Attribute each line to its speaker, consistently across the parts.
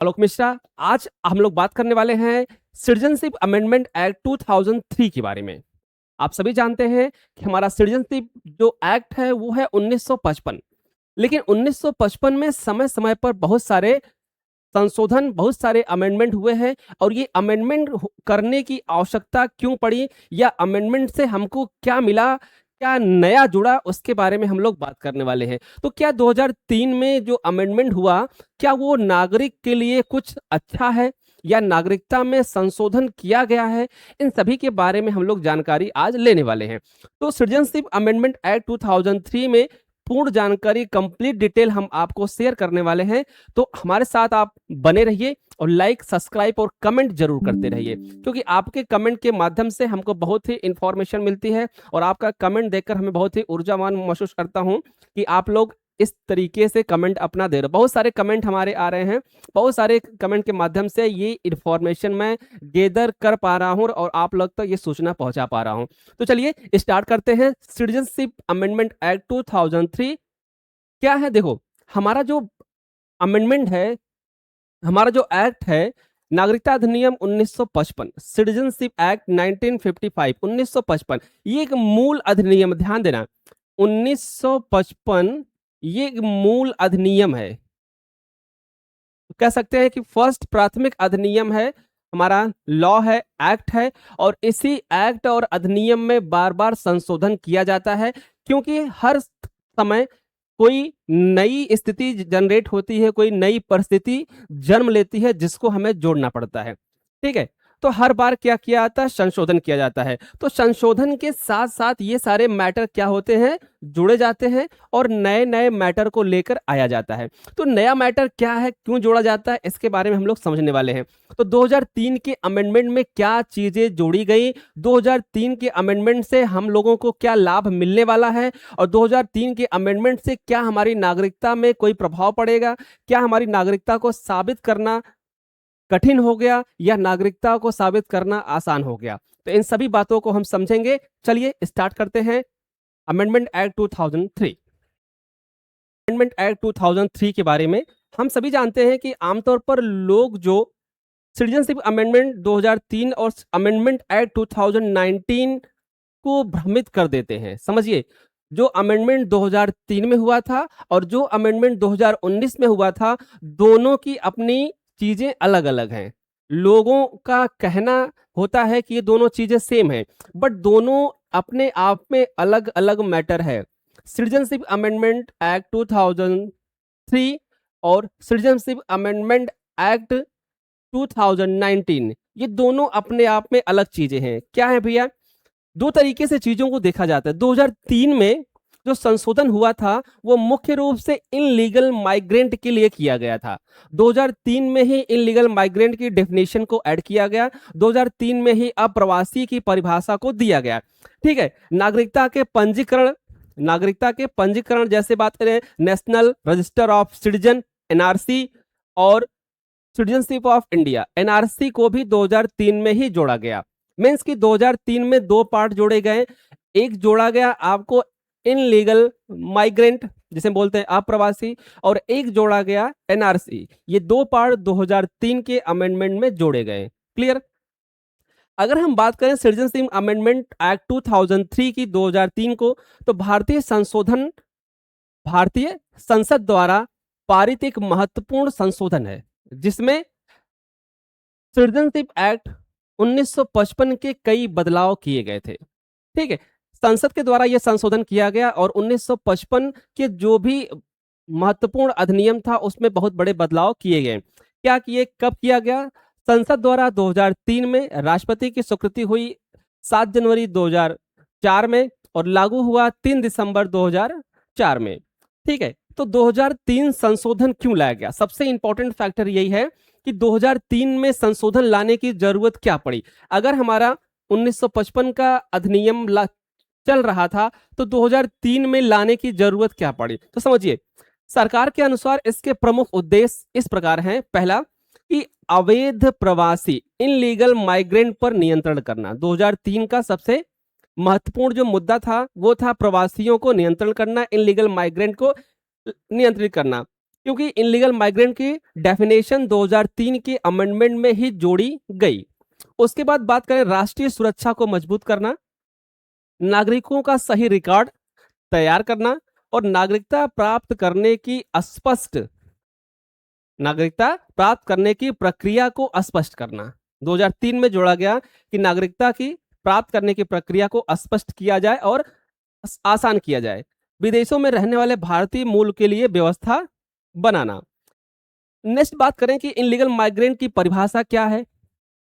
Speaker 1: आलोक मिश्रा। आज हम लोग बात करने वाले हैं सिटीजनशिप अमेंडमेंट एक्ट 2003 के बारे में। आप सभी जानते हैं कि हमारा सिटीजनशिप जो एक्ट है वो है 1955। लेकिन 1955 में समय समय पर बहुत सारे संशोधन, बहुत सारे अमेंडमेंट हुए हैं। और ये अमेंडमेंट करने की आवश्यकता क्यों पड़ी या अमेंडमेंट से हमको क्या मिला, क्या नया जुड़ा, उसके बारे में हम लोग बात करने वाले हैं। तो क्या 2003 में जो अमेंडमेंट हुआ, क्या वो नागरिक के लिए कुछ अच्छा है या नागरिकता में संशोधन किया गया है, इन सभी के बारे में हम लोग जानकारी आज लेने वाले हैं। तो सिटीजनशिप अमेंडमेंट एक्ट 2003 में पूर्ण जानकारी, कंप्लीट डिटेल हम आपको शेयर करने वाले हैं। तो हमारे साथ आप बने रहिए और लाइक, सब्सक्राइब और कमेंट जरूर करते रहिए, क्योंकि आपके कमेंट के माध्यम से हमको बहुत ही इंफॉर्मेशन मिलती है। और आपका कमेंट देखकर हमें बहुत ही ऊर्जावान महसूस करता हूं कि आप लोग इस तरीके से कमेंट अपना दे रहे हो। बहुत सारे कमेंट हमारे आ रहे हैं, बहुत सारे कमेंट के माध्यम से ये इंफॉर्मेशन मैं गेदर कर पा रहा हूं और आप लोग तक ये सूचना पहुंचा पा रहा हूं। तो चलिए स्टार्ट करते हैं। सिटीजनशिप अमेंडमेंट एक्ट 2003 क्या है? देखो, हमारा जो अमेंडमेंट है, हमारा जो एक्ट है, नागरिकता अधिनियम 1955, सिटीजनशिप एक्ट 1955, 1955, ये एक मूल अधिनियम, ध्यान देना, 1955 ये एक मूल अधिनियम है। कह सकते हैं कि फर्स्ट प्राथमिक अधिनियम है, हमारा लॉ है, एक्ट है। और इसी एक्ट और अधिनियम में बार बार संशोधन किया जाता है, क्योंकि हर समय कोई नई स्थिति जनरेट होती है, कोई नई परिस्थिति जन्म लेती है, जिसको हमें जोड़ना पड़ता है। ठीक है, तो हर बार क्या किया जाता है? संशोधन किया जाता है। तो संशोधन के साथ साथ ये सारे मैटर क्या होते हैं? जुड़े जाते हैं और नए नए मैटर को लेकर आया जाता है। तो नया मैटर क्या है, क्यों जोड़ा जाता है, इसके बारे में हम लोग समझने वाले हैं। तो 2003 के अमेंडमेंट में क्या चीजें जोड़ी गई, 2003 के अमेंडमेंट से हम लोगों को क्या लाभ मिलने वाला है, और 2003 के अमेंडमेंट से क्या हमारी नागरिकता में कोई प्रभाव पड़ेगा, क्या हमारी नागरिकता को साबित करना कठिन हो गया या नागरिकता को साबित करना आसान हो गया। तो इन सभी बातों को हम समझेंगे। चलिए स्टार्ट करते हैं अमेंडमेंट एक्ट 2003। अमेंडमेंट एक्ट 2003 के बारे में हम सभी जानते हैं कि आमतौर पर लोग जो सिटीजनशिप अमेंडमेंट 2003 और अमेंडमेंट एक्ट 2019 को भ्रमित कर देते हैं। समझिए, जो अमेंडमेंट 2003 में हुआ था और जो अमेंडमेंट 2019 में हुआ था, दोनों की अपनी चीजें अलग अलग हैं। लोगों का कहना होता है कि ये दोनों चीजें सेम है, बट दोनों अपने आप में अलग अलग मैटर है। सिटीजनशिप अमेंडमेंट एक्ट 2003 और सिटीजनशिप अमेंडमेंट एक्ट 2019, ये दोनों अपने आप में अलग चीजें हैं। क्या है भैया? दो तरीके से चीजों को देखा जाता है। 2003 में जो संशोधन हुआ था वो मुख्य रूप से इनलीगल माइग्रेंट के लिए किया गया था। 2003 में ही इनलीगल माइग्रेंट की डेफिनेशन को ऐड किया गया, 2003 में ही अप्रवासी की परिभाषा को दिया गया। ठीक है, नागरिकता के पंजीकरण जैसे बात करें, national register of citizen NRC और सिटीजनशिप ऑफ इंडिया एनआरसी को भी 2003 में ही जोड़ा गया। मीन्स कि 2003 में दो पार्ट जोड़े गए। एक जोड़ा गया आपको इनलीगल माइग्रेंट, जिसे बोलते हैं अप्रवासी, और एक जोड़ा गया एनआरसी। ये दो पार्ट 2003 के अमेंडमेंट में जोड़े गए। क्लियर? अगर हम बात करें सिटीजनशिप अमेंडमेंट एक्ट 2003 की 2003 को, तो भारतीय संसद द्वारा पारित एक महत्वपूर्ण संशोधन है, जिसमें सिटीजनशिप एक्ट 1955 के कई बदलाव किए गए थे। ठीक है, संसद के द्वारा यह संशोधन किया गया और 1955 के जो भी महत्वपूर्ण अधिनियम था उसमें बहुत बड़े बदलाव किए गए। क्या किए, कब किया गया? संसद द्वारा 2003 में, राष्ट्रपति की स्वीकृति हुई 7 जनवरी 2004 में और लागू हुआ 3 दिसंबर 2004 में। ठीक है, तो 2003 संशोधन क्यों लाया गया? सबसे इंपॉर्टेंट फैक्टर यही है कि 2003 में संशोधन लाने की जरूरत क्या पड़ी। अगर हमारा 1955 का अधिनियम चल रहा था तो 2003 में लाने की जरूरत क्या पड़ी? तो समझिए, सरकार के अनुसार इसके प्रमुख उद्देश्य इस प्रकार हैं। पहला, कि अवैध प्रवासी इनलीगल माइग्रेंट पर नियंत्रण करना। 2003 का सबसे महत्वपूर्ण जो मुद्दा था वो था प्रवासियों को नियंत्रण करना, इनलीगल माइग्रेंट को नियंत्रित करना। क्योंकि इनलीगल माइग्रेंट की डेफिनेशन 2003 के अमेंडमेंट में ही जोड़ी गई। उसके बाद बात करें राष्ट्रीय सुरक्षा को मजबूत करना, नागरिकों का सही रिकॉर्ड तैयार करना और नागरिकता प्राप्त करने की प्रक्रिया को स्पष्ट करना। 2003 में जोड़ा गया कि नागरिकता की प्राप्त करने की प्रक्रिया को स्पष्ट किया जाए और आसान किया जाए। विदेशों में रहने वाले भारतीय मूल के लिए व्यवस्था बनाना। नेक्स्ट बात करें कि इनलीगल माइग्रेंट की परिभाषा क्या है।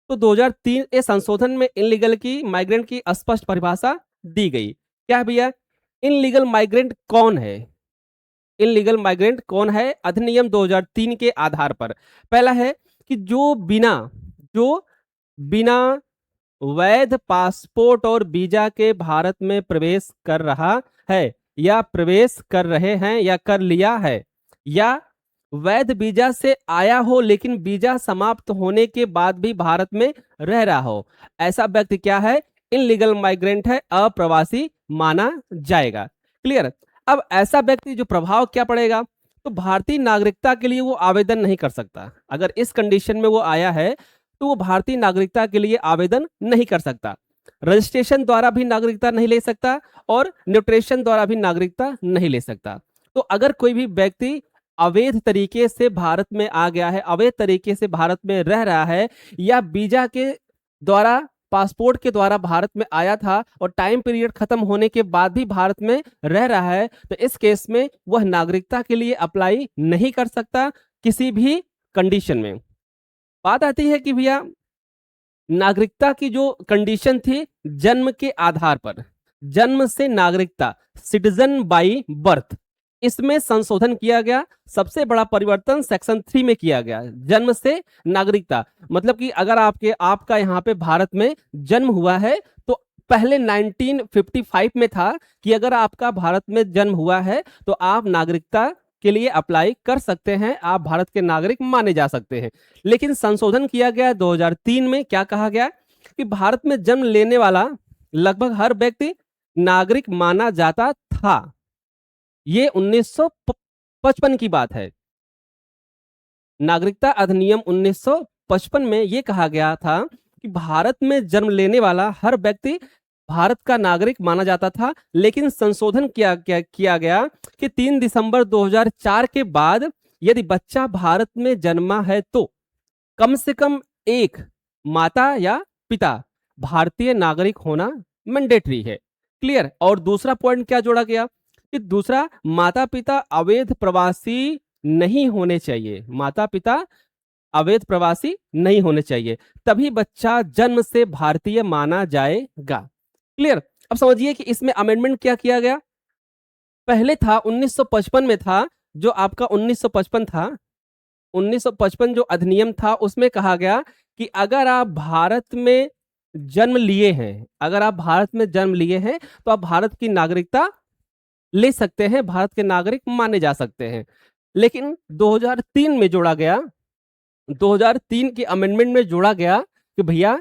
Speaker 1: तो 2003 के संशोधन में इनलीगल की माइग्रेंट की स्पष्ट परिभाषा दी गई। क्या है भैया? इनलीगल माइग्रेंट कौन है? इनलीगल माइग्रेंट कौन है अधिनियम 2003 के आधार पर? पहला है कि जो बिना वैध पासपोर्ट और वीजा के भारत में प्रवेश कर रहा है या प्रवेश कर रहे हैं या कर लिया है, या वैध वीजा से आया हो लेकिन वीजा समाप्त होने के बाद भी भारत में रह रहा हो, ऐसा व्यक्ति क्या है? इनलीगल माइग्रेंट है, अप्रवासी माना जाएगा। क्लियर? अब ऐसा व्यक्ति जो प्रभाव क्या पड़ेगा? तो भारतीय नागरिकता के लिए वो आवेदन नहीं कर सकता। अगर इस कंडीशन में वो आया है तो वो भारतीय नागरिकता के लिए आवेदन नहीं कर सकता, रजिस्ट्रेशन द्वारा भी नागरिकता नहीं ले सकता और न्यूट्रेशन द्वारा भी नागरिकता नहीं ले सकता। तो अगर कोई भी व्यक्ति अवैध तरीके से भारत में आ गया है, अवैध तरीके से भारत में रह रहा है, या वीजा के द्वारा, पासपोर्ट के द्वारा भारत में आया था और टाइम पीरियड खत्म होने के बाद भी भारत में रह रहा है, तो इस केस में वह नागरिकता के लिए अप्लाई नहीं कर सकता किसी भी कंडीशन में। बात आती है कि भैया नागरिकता की जो कंडीशन थी जन्म के आधार पर, जन्म से नागरिकता, सिटीजन बाई बर्थ, इसमें संशोधन किया गया। सबसे बड़ा परिवर्तन सेक्शन 3 में किया गया, जन्म से नागरिकता। मतलब कि अगर आपका यहाँ पे भारत में जन्म हुआ है तो पहले 1955 में था कि अगर आपका भारत में जन्म हुआ है तो आप नागरिकता के लिए अप्लाई कर सकते हैं, आप भारत के नागरिक माने जा सकते हैं। लेकिन संशोधन किया गया 2003 में। क्या कहा गया कि भारत में जन्म लेने वाला लगभग हर व्यक्ति नागरिक माना जाता था। ये 1955 की बात है। नागरिकता अधिनियम 1955 में यह कहा गया था कि भारत में जन्म लेने वाला हर व्यक्ति भारत का नागरिक माना जाता था। लेकिन संशोधन किया गया कि 3 दिसंबर 2004 के बाद यदि बच्चा भारत में जन्मा है तो कम से कम एक माता या पिता भारतीय नागरिक होना मैंडेटरी है। क्लियर? और दूसरा पॉइंट क्या जोड़ा गया कि दूसरा, माता पिता अवैध प्रवासी नहीं होने चाहिए, माता पिता अवैध प्रवासी नहीं होने चाहिए, तभी बच्चा जन्म से भारतीय माना जाएगा। क्लियर? अब समझिए कि इसमें अमेंडमेंट क्या किया गया। पहले था 1955 में था, जो आपका 1955 था, 1955 जो अधिनियम था उसमें कहा गया कि अगर आप भारत में जन्म लिए हैं, अगर आप भारत में जन्म लिए हैं तो आप भारत की नागरिकता ले सकते हैं, भारत के नागरिक माने जा सकते हैं। लेकिन 2003 में जोड़ा गया, 2003 के अमेंडमेंट में जोड़ा गया कि भैया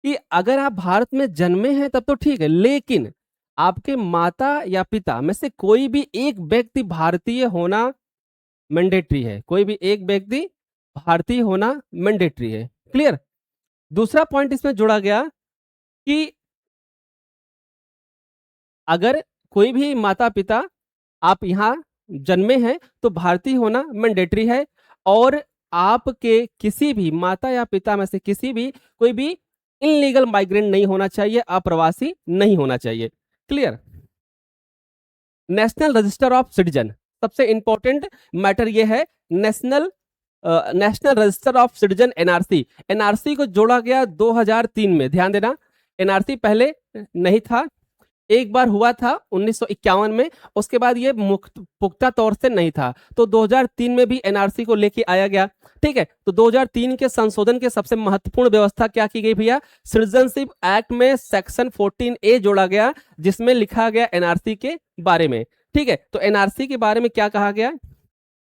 Speaker 1: कि अगर आप भारत में जन्मे हैं तब तो ठीक है, लेकिन आपके माता या पिता में से कोई भी एक व्यक्ति भारतीय होना मैंडेटरी है, कोई भी एक व्यक्ति भारतीय होना मैंडेटरी है। क्लियर? दूसरा पॉइंट इसमें जोड़ा गया कि अगर कोई भी माता पिता आप यहाँ जन्मे हैं तो भारतीय होना मैंडेटरी है, और आपके किसी भी माता या पिता में से किसी भी कोई भी इनलीगल माइग्रेंट नहीं होना चाहिए, अप्रवासी नहीं होना चाहिए। Clear? National register of citizen, सबसे इंपॉर्टेंट मैटर ये है, national register of citizen NRC. NRC को जोड़ा गया 2003 में। ध्यान देना, एनआरसी पहले नहीं था, एक बार हुआ था 1951 में, उसके बाद ये पुख्ता तौर से नहीं था, तो 2003 में भी एनआरसी को लेके आया गया। ठीक है, तो 2003 के संशोधन के सबसे महत्वपूर्ण व्यवस्था क्या की गई भैया? सिटीजनशिप एक्ट में सेक्शन 14A जोड़ा गया, जिसमें लिखा गया एनआरसी के बारे में। ठीक है, तो एनआरसी के बारे में क्या कहा गया?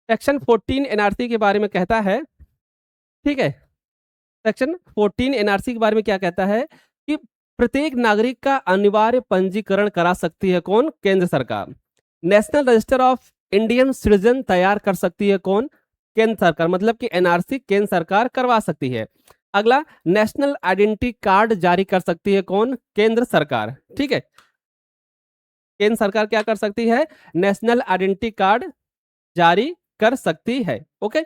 Speaker 1: सेक्शन 14 एनआरसी के बारे में कहता है, ठीक है, सेक्शन 14 एनआरसी के बारे में क्या कहता है कि प्रत्येक नागरिक का अनिवार्य पंजीकरण करा सकती है कौन? केंद्र सरकार। National register of Indian citizen तैयार कर सकती है कौन? केंद्र सरकार, मतलब कि एनआरसी केंद्र सरकार करवा सकती है। अगला, नेशनल आइडेंटिटी कार्ड जारी कर सकती है कौन? केंद्र सरकार। ठीक है, केंद्र सरकार क्या कर सकती है? नेशनल आइडेंटिटी कार्ड जारी कर सकती है। ओके,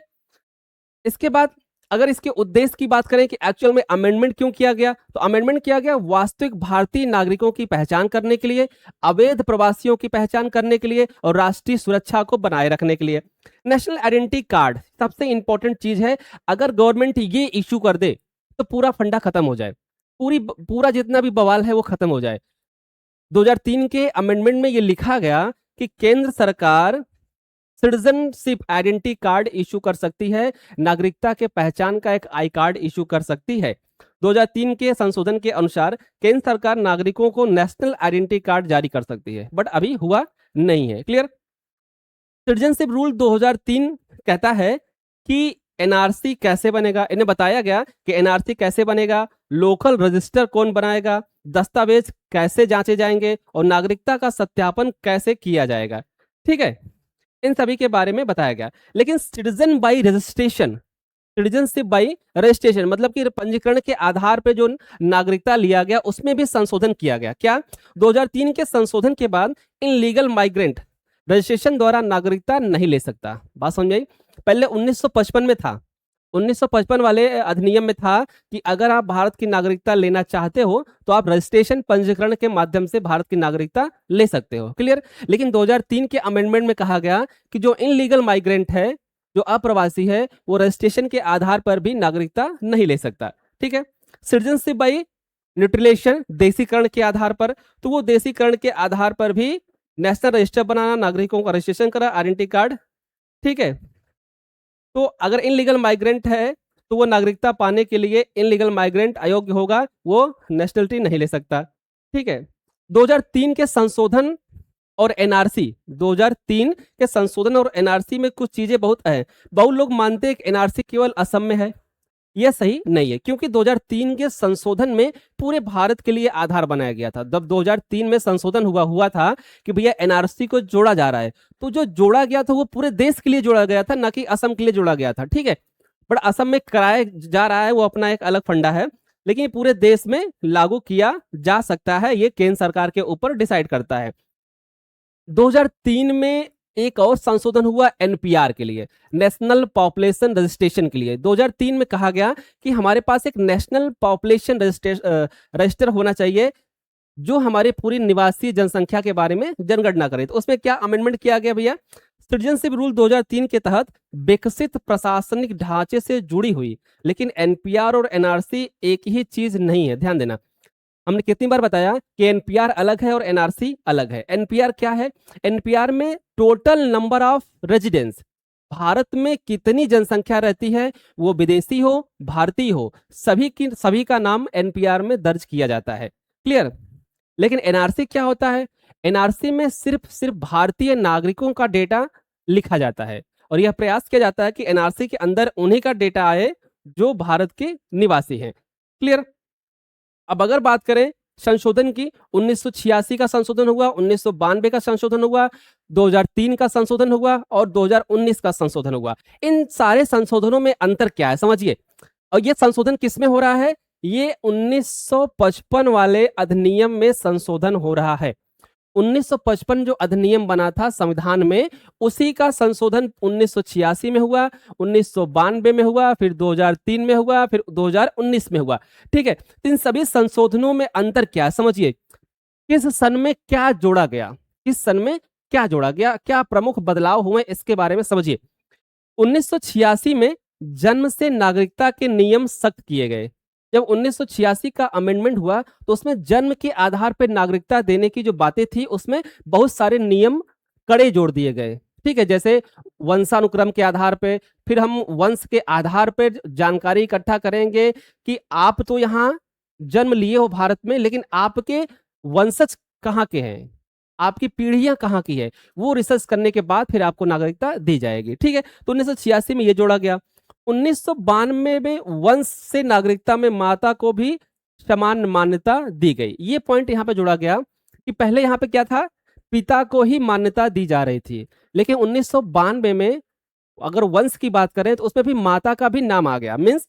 Speaker 1: इसके बाद अगर इसके उद्देश्य की बात करें कि एक्चुअल में अमेंडमेंट क्यों किया गया, तो अमेंडमेंट किया गया वास्तविक भारतीय नागरिकों की पहचान करने के लिए, अवैध प्रवासियों की पहचान करने के लिए और राष्ट्रीय सुरक्षा को बनाए रखने के लिए। नेशनल आइडेंटिटी कार्ड सबसे इंपॉर्टेंट चीज है। अगर गवर्नमेंट ये इश्यू कर दे तो पूरा फंडा खत्म हो जाए, पूरा जितना भी बवाल है वो खत्म हो जाए। 2003 के अमेंडमेंट में ये लिखा गया कि केंद्र सरकार सिटीजनशिप आइडेंटिटी कार्ड इशू कर सकती है, नागरिकता के पहचान का एक आई कार्ड इशू कर सकती है। 2003 के संशोधन के अनुसार केंद्र सरकार नागरिकों को नेशनल आइडेंटिटी कार्ड जारी कर सकती है, बट अभी हुआ नहीं है। क्लियर? सिटीजनशिप रूल 2003 कहता है कि एनआरसी कैसे बनेगा। इन्हें बताया गया कि एनआरसी कैसे बनेगा, लोकल रजिस्टर कौन बनाएगा, दस्तावेज कैसे जांचे जाएंगे और नागरिकता का सत्यापन कैसे किया जाएगा। ठीक है, इन सभी के बारे में बताया गया। लेकिन citizen by registration, citizenship by registration मतलब कि पंजीकरण के आधार पर जो नागरिकता लिया गया उसमें भी संशोधन किया गया। क्या? 2003 के संशोधन के बाद इन लीगल माइग्रेंट रजिस्ट्रेशन द्वारा नागरिकता नहीं ले सकता। बात समझ आई? पहले 1955 में था, 1955 वाले अधिनियम में था कि अगर आप भारत की नागरिकता लेना चाहते हो तो आप रजिस्ट्रेशन पंजीकरण के माध्यम से भारत की नागरिकता ले सकते हो। क्लियर? लेकिन 2003 के अमेंडमेंट में कहा गया कि जो इनलीगल माइग्रेंट है, जो अप्रवासी है, वो रजिस्ट्रेशन के आधार पर भी नागरिकता नहीं ले सकता। ठीक है, सिटीजनशिप बाई न्यूट्रिलेशन, देशीकरण के आधार पर, तो वो देशीकरण के आधार पर भी नेशनल रजिस्टर बनाना, नागरिकों का रजिस्ट्रेशन करा, आइडेंटिटी कार्ड। ठीक है, तो अगर इनलीगल माइग्रेंट है तो वो नागरिकता पाने के लिए इनलीगल माइग्रेंट अयोग्य होगा, वो नेशनलिटी नहीं ले सकता। ठीक है, 2003 के संशोधन और एनआरसी, 2003 के संशोधन और एनआरसी में कुछ चीजें बहुत है। बहुत लोग मानते हैं कि एनआरसी केवल असम में है, यह सही नहीं है, क्योंकि 2003 के संशोधन में पूरे भारत के लिए आधार बनाया गया था। जब 2003 में संशोधन हुआ था कि भैया एनआरसी को जोड़ा जा रहा है, तो जो जोड़ा गया था वो पूरे देश के लिए जोड़ा गया था, ना कि असम के लिए जोड़ा गया था। ठीक है, बट असम में कराया जा रहा है, वो अपना एक अलग फंडा है, लेकिन ये पूरे देश में लागू किया जा सकता है, ये केंद्र सरकार के ऊपर डिसाइड करता है। 2003 में एक और संशोधन हुआ एनपीआर के लिए, नेशनल पॉपुलेशन रजिस्ट्रेशन के लिए। 2003 में कहा गया कि हमारे पास एक नेशनल पॉपुलेशन रजिस्टर होना चाहिए जो हमारे पूरी निवासी जनसंख्या के बारे में जनगणना करे। तो उसमें क्या अमेंडमेंट किया गया भैया? सिटीजनशिप रूल 2003 के तहत विकसित प्रशासनिक ढांचे से जुड़ी हुई, लेकिन एनपीआर और एनआरसी एक ही चीज नहीं है, ध्यान देना। हमने कितनी बार बताया कि एनपीआर अलग है और एनआरसी अलग है। एनपीआर क्या है? एनपीआर में total number of residence, Bharat में कितनी जनसंख्या रहती है, वो विदेशी हो भारतीय हो, सभी का नाम एनपीआर में दर्ज किया जाता है। क्लियर? लेकिन एनआरसी क्या होता है? एनआरसी में सिर्फ भारतीय नागरिकों का डेटा लिखा जाता है और यह प्रयास किया जाता है कि एनआरसी के अंदर उन्हीं का डेटा आए जो भारत के निवासी हैं। क्लियर? अब अगर बात करें संशोधन की, 1986 का संशोधन हुआ, 1992 का संशोधन हुआ, 2003 का संशोधन हुआ और 2019 का संशोधन हुआ। इन सारे संशोधनों में अंतर क्या है समझिए। और ये संशोधन किसमें हो रहा है? ये 1955 वाले अधिनियम में संशोधन हो रहा है। 1955 जो अधिनियम बना था संविधान में, उसी का संशोधन 1986 में हुआ, 1992 में हुआ, फिर 2003 में हुआ, फिर 2019 में हुआ। ठीक है, इन सभी संशोधनों में अंतर क्या है समझिए। किस सन में क्या जोड़ा गया, किस सन में क्या जोड़ा गया, क्या प्रमुख बदलाव हुए, इसके बारे में समझिए। 1986 में जन्म से नागरिकता के नियम सख्त किए गए। जब 1986 का अमेंडमेंट हुआ तो उसमें जन्म के आधार पर नागरिकता देने की जो बातें थी उसमें बहुत सारे नियम कड़े जोड़ दिए गए। ठीक है, जैसे वंशानुक्रम के आधार पे, फिर हम वंश के आधार पर जानकारी इकट्ठा करेंगे कि आप तो यहाँ जन्म लिए हो भारत में, लेकिन आपके वंशज कहाँ के हैं, आपकी पीढ़ियां कहाँ की है, वो रिसर्च करने के बाद फिर आपको नागरिकता दी जाएगी। ठीक है, तो 1986 में ये जोड़ा गया। 1992 में वंश से नागरिकता में माता को भी समान मान्यता दी गई। ये पॉइंट यहाँ पे जोड़ा गया कि पहले यहाँ पे क्या था, पिता को ही मान्यता दी जा रही थी, लेकिन 1992 में अगर वंश की बात करें तो उसमें भी माता का भी नाम आ गया। मीन्स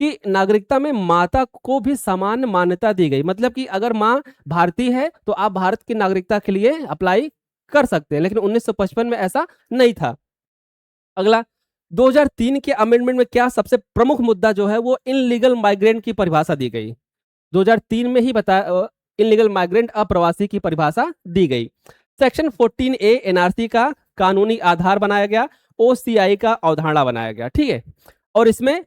Speaker 1: कि नागरिकता में माता को भी समान मान्यता दी गई। मतलब कि अगर माँ भारतीय है तो आप भारत की नागरिकता के लिए अप्लाई कर सकते हैं, लेकिन 1955 में ऐसा नहीं था। अगला 2003 के अमेंडमेंट में क्या सबसे प्रमुख मुद्दा जो है वो इनलीगल माइग्रेंट की परिभाषा दी गई। 2003 में ही बताया इनलीगल माइग्रेंट अप्रवासी की परिभाषा दी गई। सेक्शन 14A एनआरसी का कानूनी आधार बनाया गया, ओसीआई का अवधारणा बनाया गया। ठीक है, और इसमें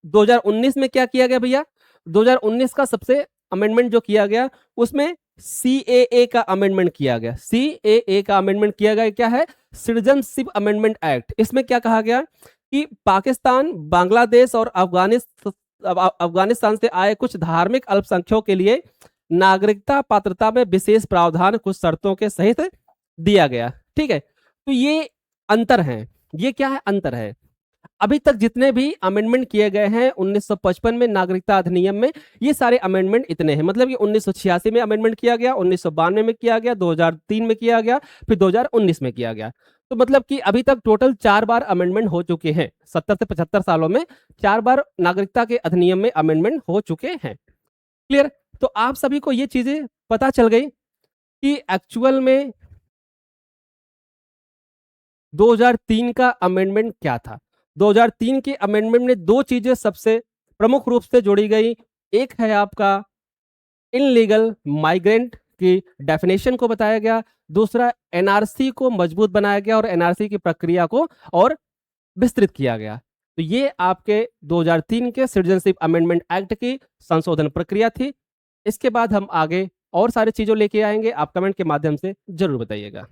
Speaker 1: 2019 में क्या किया गया भैया, 2019 का सबसे अमेंडमेंट जो किया गया उसमें सीएए का अमेंडमेंट किया गया। सीएए का अमेंडमेंट किया गया, क्या है, सिटीजनशिप अमेंडमेंट एक्ट। इसमें क्या कहा गया कि पाकिस्तान, बांग्लादेश और अफगानिस्तान से आए कुछ धार्मिक अल्पसंख्यकों के लिए नागरिकता पात्रता में विशेष प्रावधान कुछ शर्तों के सहित दिया गया। ठीक है, तो ये अंतर है। ये क्या है, अंतर है। अभी तक जितने भी अमेंडमेंट किए गए हैं 1955 में नागरिकता अधिनियम में, ये सारे अमेंडमेंट इतने हैं। मतलब कि 1986 में अमेंडमेंट किया गया, 1992 में किया गया, 2003 में किया गया, फिर 2019 में किया गया। तो मतलब कि अभी तक टोटल 4 बार अमेंडमेंट हो चुके हैं। 70 से 75 सालों में 4 बार नागरिकता के अधिनियम में अमेंडमेंट हो चुके हैं। क्लियर। तो आप सभी को ये चीजें पता चल गई कि एक्चुअल में 2003 का अमेंडमेंट क्या था। 2003 के अमेंडमेंट में 2 चीजें सबसे प्रमुख रूप से जोड़ी गई। एक है आपका इनलीगल माइग्रेंट की डेफिनेशन को बताया गया, दूसरा एनआरसी को मजबूत बनाया गया और एनआरसी की प्रक्रिया को और विस्तृत किया गया। तो ये आपके 2003 के सिटीजनशिप अमेंडमेंट एक्ट की संशोधन प्रक्रिया थी। इसके बाद हम आगे और सारी चीजों लेके आएंगे, आप कमेंट के माध्यम से जरूर बताइएगा।